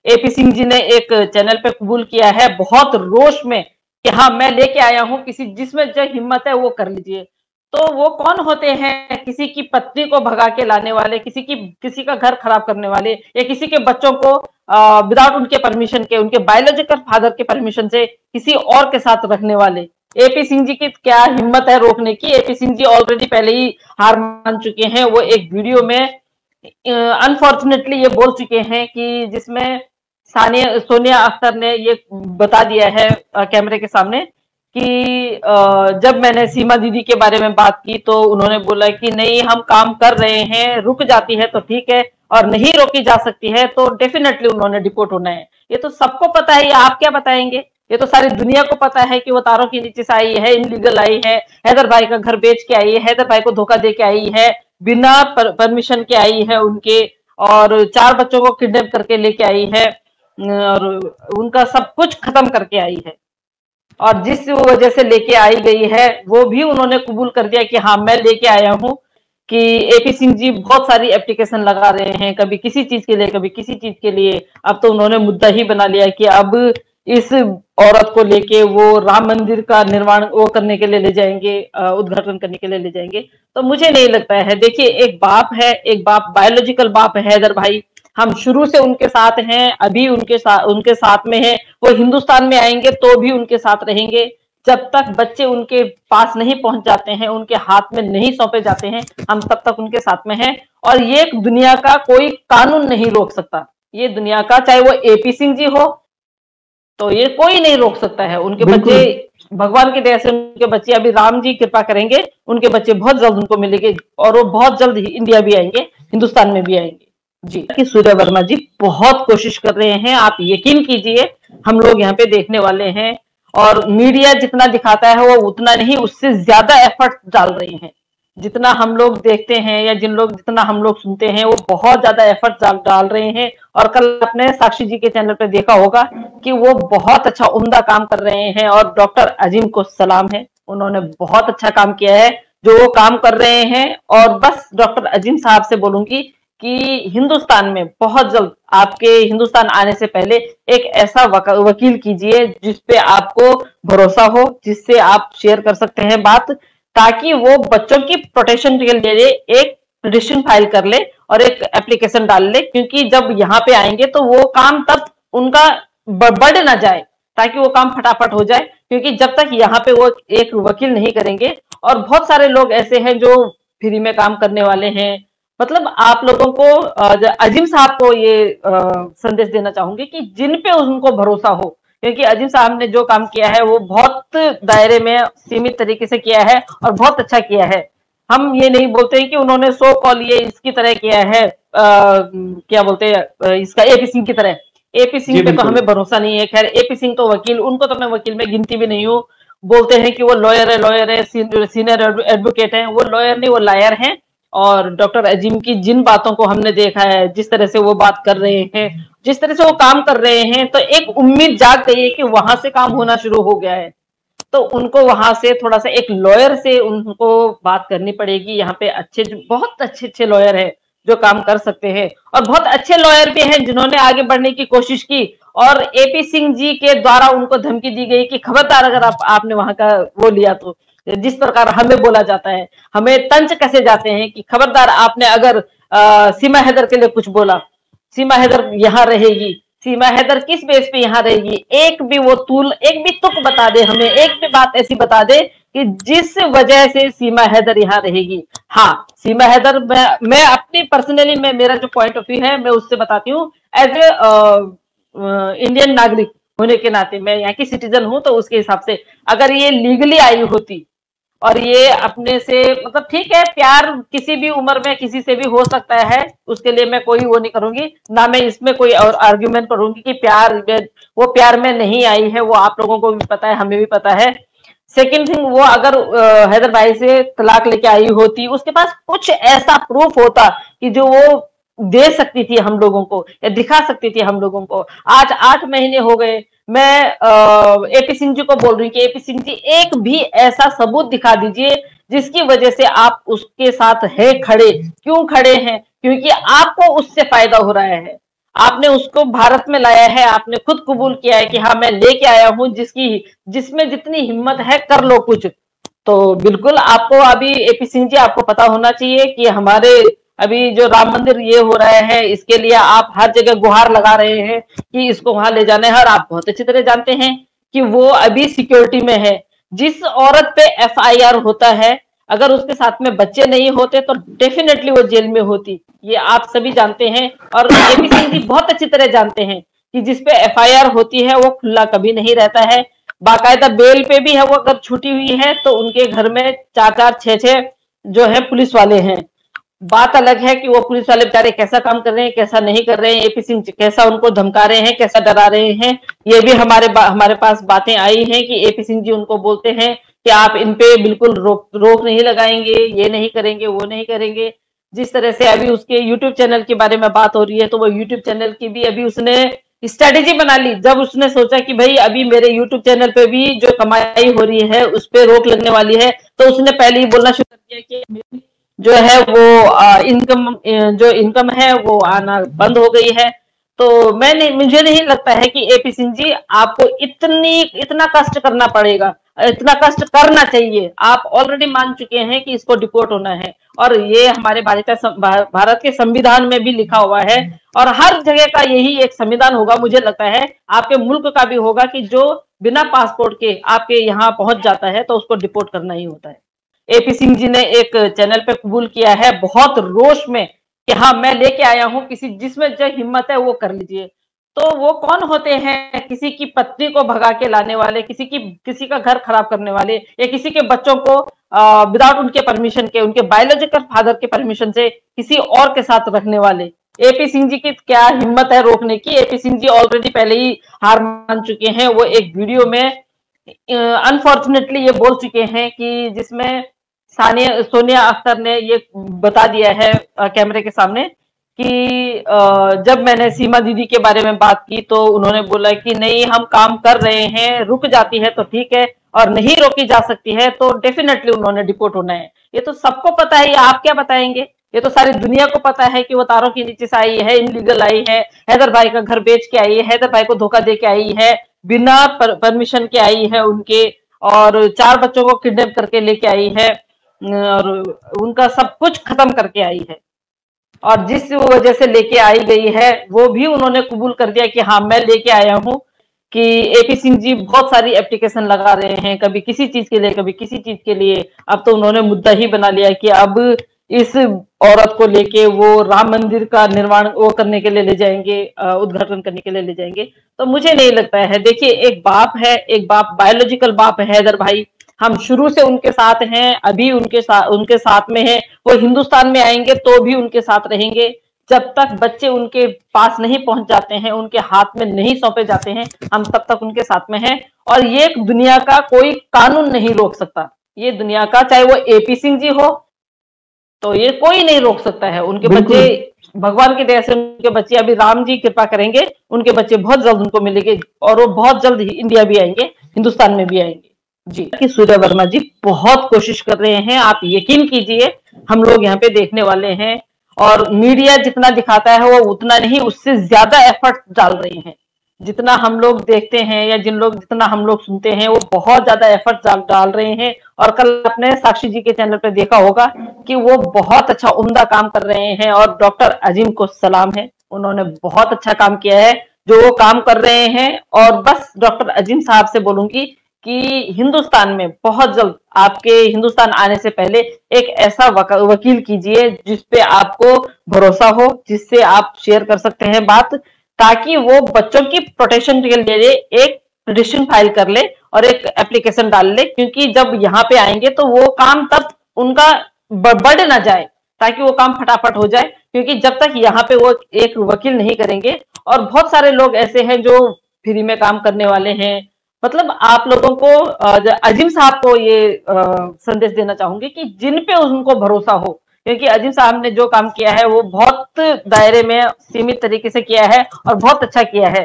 AP Singh ji ने एक channel पे कबूल किया है बहुत रोष में कि हाँ मैं लेके आया हूँ, किसी जिसमें जो हिम्मत है वो कर लीजिए। तो वो कौन होते हैं किसी की पत्नी को भगा के लाने वाले, किसी का घर खराब करने वाले, या किसी के बच्चों को विदाउट उनके परमिशन के, उनके बायोलॉजिकल फादर के परमिशन से किसी और के साथ रखने वाले। एपी सिंह जी की क्या हिम्मत है रोकने की। एपी सिंह जी ऑलरेडी पहले ही हार मान चुके हैं। वो एक वीडियो में अनफॉर्चुनेटली ये बोल चुके हैं कि जिसमें सोनिया अख्तर ने ये बता दिया है कैमरे के सामने कि जब मैंने सीमा दीदी के बारे में बात की तो उन्होंने बोला कि नहीं हम काम कर रहे हैं, रुक जाती है तो ठीक है और नहीं रोकी जा सकती है तो डेफिनेटली उन्होंने डिपोर्ट होना है। ये तो सबको पता है, ये आप क्या बताएंगे, ये तो सारी दुनिया को पता है कि वो तारों के नीचे से आई है, इनलीगल आई है, हैदर भाई का घर बेच के आई है, हैदर भाई को धोखा दे के आई है, बिना परमिशन के आई है उनके, और 4 बच्चों को किडनैप करके लेके आई है और उनका सब कुछ खत्म करके आई है। और जिस वजह से लेके आई गई है वो भी उन्होंने कबूल कर दिया कि हाँ मैं लेके आया हूँ। कि एपी सिंह जी बहुत सारी एप्लीकेशन लगा रहे हैं, कभी किसी चीज के लिए कभी किसी चीज के लिए। अब तो उन्होंने मुद्दा ही बना लिया कि अब इस औरत को लेके वो राम मंदिर का निर्माण वो करने के लिए ले जाएंगे, उद्घाटन करने के लिए ले जाएंगे। तो मुझे नहीं लगता है, देखिए एक बाप है, एक बाप बायोलॉजिकल बाप है हैदर भाई, हम शुरू से उनके साथ हैं, अभी उनके साथ में हैं, वो हिंदुस्तान में आएंगे तो भी उनके साथ रहेंगे। जब तक बच्चे उनके पास नहीं पहुंच जाते हैं, उनके हाथ में नहीं सौंपे जाते हैं, हम तब तक उनके साथ में हैं। और ये दुनिया का कोई कानून नहीं रोक सकता, ये दुनिया का चाहे वो एपी सिंह जी हो तो ये कोई नहीं रोक सकता है। उनके बच्चे भगवान की दया से उनके बच्चे, अभी राम जी कृपा करेंगे उनके बच्चे बहुत जल्द उनको मिलेंगे और वो बहुत जल्द इंडिया भी आएंगे, हिंदुस्तान में भी आएंगे जी। कि सूर्य वर्मा जी बहुत कोशिश कर रहे हैं, आप यकीन कीजिए हम लोग यहाँ पे देखने वाले हैं और मीडिया जितना दिखाता है वो उतना नहीं, उससे ज्यादा एफर्ट डाल रहे हैं। जितना हम लोग देखते हैं या जितना हम लोग सुनते हैं वो बहुत ज्यादा एफर्ट डाल रहे हैं। और कल अपने साक्षी जी के चैनल पे देखा होगा कि वो बहुत अच्छा उम्दा काम कर रहे हैं और डॉक्टर अजीम को सलाम है, उन्होंने बहुत अच्छा काम किया है जो वो काम कर रहे हैं। और बस डॉक्टर अजीम साहब से बोलूंगी कि हिंदुस्तान में बहुत जल्द, आपके हिंदुस्तान आने से पहले एक ऐसा वकील कीजिए जिसपे आपको भरोसा हो, जिससे आप शेयर कर सकते हैं बात, ताकि वो बच्चों की प्रोटेक्शन के लिए एक पिटीशन फाइल कर ले और एक एप्लीकेशन डाल ले। क्योंकि जब यहाँ पे आएंगे तो वो काम तब उनका बढ़ ना जाए, ताकि वो काम फटाफट हो जाए। क्योंकि जब तक यहाँ पे वो एक वकील नहीं करेंगे, और बहुत सारे लोग ऐसे हैं जो फ्री में काम करने वाले हैं। मतलब आप लोगों को, अजीम साहब को ये संदेश देना चाहूंगी कि जिन पे उनको भरोसा हो, क्योंकि अजीम साहब ने जो काम किया है वो बहुत दायरे में सीमित तरीके से किया है और बहुत अच्छा किया है। हम ये नहीं बोलते हैं कि उन्होंने सो कॉल ये इसकी तरह किया है, क्या बोलते हैं इसका, एपी सिंह की तरह। एपी सिंह पे तो हमें भरोसा नहीं है। खैर एपी सिंह तो वकील, उनको तो मैं वकील में गिनती भी नहीं हूँ। बोलते हैं कि वो लॉयर है, सीनियर एडवोकेट है, वो लॉयर नहीं वो लायर है। और डॉक्टर अजीम की जिन बातों को हमने देखा है, जिस तरह से वो बात कर रहे हैं, जिस तरह से वो काम कर रहे हैं, तो एक उम्मीद जाग गई है कि वहां से काम होना शुरू हो गया है। तो उनको वहां से थोड़ा सा एक लॉयर से उनको बात करनी पड़ेगी। यहाँ पे बहुत अच्छे लॉयर है जो काम कर सकते हैं, और बहुत अच्छे लॉयर भी हैं जिन्होंने आगे बढ़ने की कोशिश की। और एपी सिंह जी के द्वारा उनको धमकी दी गई कि खबरदार अगर आपने वहां का वो लिया तो, जिस प्रकार हमें बोला जाता है, हमें तंज कसे जाते हैं कि खबरदार आपने अगर सीमा हैदर के लिए कुछ बोला, सीमा हैदर यहाँ रहेगी। सीमा हैदर किस बेस पे यहाँ रहेगी? एक भी वो एक भी तुक बता दे हमें, एक भी बात ऐसी बता दे कि जिस वजह से सीमा हैदर यहाँ रहेगी। हाँ, सीमा हैदर, मैं अपनी पर्सनली मेरा जो पॉइंट ऑफ व्यू है मैं उससे बताती हूँ। एज ए इंडियन नागरिक होने के नाते, मैं यहाँ की सिटीजन हूं, तो उसके हिसाब से अगर ये लीगली आई होती और ये अपने से, मतलब ठीक है, प्यार किसी भी उम्र में किसी से भी हो सकता है, उसके लिए मैं कोई वो नहीं करूंगी, ना मैं इसमें कोई और आर्ग्यूमेंट करूंगी कि वो प्यार में नहीं आई है। वो आप लोगों को भी पता है, हमें भी पता है। सेकंड थिंग, वो अगर हैदर भाई से तलाक लेके आई होती, उसके पास कुछ ऐसा प्रूफ होता कि जो वो दे सकती थी हम लोगों को, या दिखा सकती थी हम लोगों को। आज 8 महीने हो गए, मैं एपी सिंह जी को बोल रही हूँ कि एपी सिंह जी एक भी ऐसा सबूत दिखा दीजिए जिसकी वजह से आप उसके साथ है खड़े। क्यों खड़े हैं? क्योंकि आपको उससे फायदा हो रहा है। आपने उसको भारत में लाया है, आपने खुद कबूल किया है कि हाँ मैं लेके आया हूँ, जिसमें जितनी हिम्मत है कर लो कुछ। तो बिल्कुल आपको अभी एपी सिंह जी आपको पता होना चाहिए कि हमारे अभी जो राम मंदिर ये हो रहा है, इसके लिए आप हर जगह गुहार लगा रहे हैं कि इसको वहां ले जाना है, और आप बहुत अच्छी तरह जानते हैं कि वो अभी सिक्योरिटी में है। जिस औरत पे एफआईआर होता है, अगर उसके साथ में बच्चे नहीं होते तो डेफिनेटली वो जेल में होती, ये आप सभी जानते हैं। और एपी सिंह जी बहुत अच्छी तरह जानते हैं कि जिसपे एफआईआर होती है वो खुला कभी नहीं रहता है, बाकायदा बेल पे भी है। वो अगर छुटी हुई है तो उनके घर में 4-4, 6-6 जो है पुलिस वाले हैं। बात अलग है कि वो पुलिस वाले बेचारे कैसा काम कर रहे हैं, कैसा नहीं कर रहे हैं, एपी सिंह कैसा उनको धमका रहे हैं, कैसा डरा रहे हैं। ये भी हमारे पास बातें आई हैं कि एपी सिंह जी उनको बोलते हैं कि आप इन पे बिल्कुल रोक नहीं लगाएंगे, ये नहीं करेंगे, वो नहीं करेंगे। जिस तरह से अभी उसके यूट्यूब चैनल के बारे में बात हो रही है, तो वो यूट्यूब चैनल की भी अभी उसने स्ट्रेटेजी बना ली। जब उसने सोचा कि भाई अभी मेरे यूट्यूब चैनल पे भी जो कमाई हो रही है उस पर रोक लगने वाली है, तो उसने पहले ही बोलना शुरू कर दिया कि जो है वो जो इनकम है वो आना बंद हो गई है। तो मुझे नहीं लगता है कि एपी सिंह जी आपको इतना कष्ट करना पड़ेगा, इतना कष्ट करना चाहिए। आप ऑलरेडी मान चुके हैं कि इसको डिपोर्ट होना है, और ये हमारे भारत के संविधान में भी लिखा हुआ है, और हर जगह का यही एक संविधान होगा, मुझे लगता है आपके मुल्क का भी होगा, कि जो बिना पासपोर्ट के आपके यहाँ पहुंच जाता है तो उसको डिपोर्ट करना ही होता है। एपी सिंह जी ने एक चैनल पे कबूल किया है बहुत रोष में कि हाँ मैं लेके आया हूँ, किसी जिसमें जो हिम्मत है वो कर लीजिए। तो वो कौन होते हैं किसी की पत्नी को भगा के लाने वाले, किसी का घर खराब करने वाले, या किसी के बच्चों को विदाउट उनके परमिशन के, उनके बायोलॉजिकल फादर के परमिशन से किसी और के साथ रखने वाले। एपी सिंह जी की क्या हिम्मत है रोकने की। एपी सिंह जी ऑलरेडी पहले ही हार मान चुके हैं। वो एक वीडियो में अनफॉर्चुनेटली ये बोल चुके हैं कि जिसमें सोनिया अख्तर ने ये बता दिया है कैमरे के सामने कि जब मैंने सीमा दीदी के बारे में बात की तो उन्होंने बोला कि नहीं हम काम कर रहे हैं, रुक जाती है तो ठीक है, और नहीं रोकी जा सकती है तो डेफिनेटली उन्होंने डिपोर्ट होना है। ये तो सबको पता है, ये आप क्या बताएंगे, ये तो सारी दुनिया को पता है कि वो तारों के नीचे से आई है, इनलीगल आई है, हैदर भाई का घर बेच के आई है, हैदर भाई को धोखा दे के आई है, बिना परमिशन के आई है उनके, और 4 बच्चों को किडनैप करके लेके आई है, और उनका सब कुछ खत्म करके आई है। और जिस वजह से लेके आई गई है वो भी उन्होंने कबूल कर दिया कि हाँ मैं लेके आया हूँ। कि एपी सिंह जी बहुत सारी एप्लीकेशन लगा रहे हैं, कभी किसी चीज के लिए, कभी किसी चीज के लिए। अब तो उन्होंने मुद्दा ही बना लिया कि अब इस औरत को लेके वो राम मंदिर का निर्माण वो करने के लिए ले जाएंगे, उद्घाटन करने के लिए ले जाएंगे। तो मुझे नहीं लगता है, देखिए एक बाप है, एक बाप बायोलॉजिकल बाप है हैदर भाई, हम शुरू से उनके साथ हैं, अभी उनके साथ में है, वो हिंदुस्तान में आएंगे तो भी उनके साथ रहेंगे। जब तक बच्चे उनके पास नहीं पहुंच जाते हैं, उनके हाथ में नहीं सौंपे जाते हैं, हम तब तक उनके साथ में हैं। और ये दुनिया का कोई कानून नहीं रोक सकता, ये दुनिया का चाहे वो एपी सिंह जी हो, तो ये कोई नहीं रोक सकता है। उनके बच्चे भगवान की दया से उनके बच्चे, अभी राम जी कृपा करेंगे, उनके बच्चे बहुत जल्द उनको मिलेंगे, और वो बहुत जल्द ही इंडिया भी आएंगे, हिंदुस्तान में भी आएंगे जी। कि सूर्य वर्मा जी बहुत कोशिश कर रहे हैं, आप यकीन कीजिए, हम लोग यहाँ पे देखने वाले हैं, और मीडिया जितना दिखाता है वो उतना नहीं, उससे ज्यादा एफर्ट डाल रहे हैं। जितना हम लोग देखते हैं या जितना हम लोग सुनते हैं, वो बहुत ज्यादा एफर्ट डाल रहे हैं। और कल अपने साक्षी जी के चैनल पे देखा होगा कि वो बहुत अच्छा उम्दा काम कर रहे हैं, और डॉक्टर अजीम को सलाम है, उन्होंने बहुत अच्छा काम किया है जो वो काम कर रहे हैं। और बस डॉक्टर अजीम साहब से बोलूंगी कि हिंदुस्तान में बहुत जल्द, आपके हिंदुस्तान आने से पहले एक ऐसा वकील कीजिए जिसपे आपको भरोसा हो, जिससे आप शेयर कर सकते हैं बात, ताकि वो बच्चों की प्रोटेक्शन के लिए एक पिटिशन फाइल कर ले और एक एप्लीकेशन डाल ले। क्योंकि जब यहाँ पे आएंगे तो वो काम तब उनका बढ़ ना जाए, ताकि वो काम फटाफट हो जाए। क्योंकि जब तक यहाँ पे वो एक वकील नहीं करेंगे, और बहुत सारे लोग ऐसे हैं जो फ्री में काम करने वाले हैं। मतलब आप लोगों को, अजीम साहब को ये संदेश देना चाहूंगी कि जिन पे उनको भरोसा हो, क्योंकि अजीम साहब ने जो काम किया है वो बहुत दायरे में सीमित तरीके से किया है और बहुत अच्छा किया है।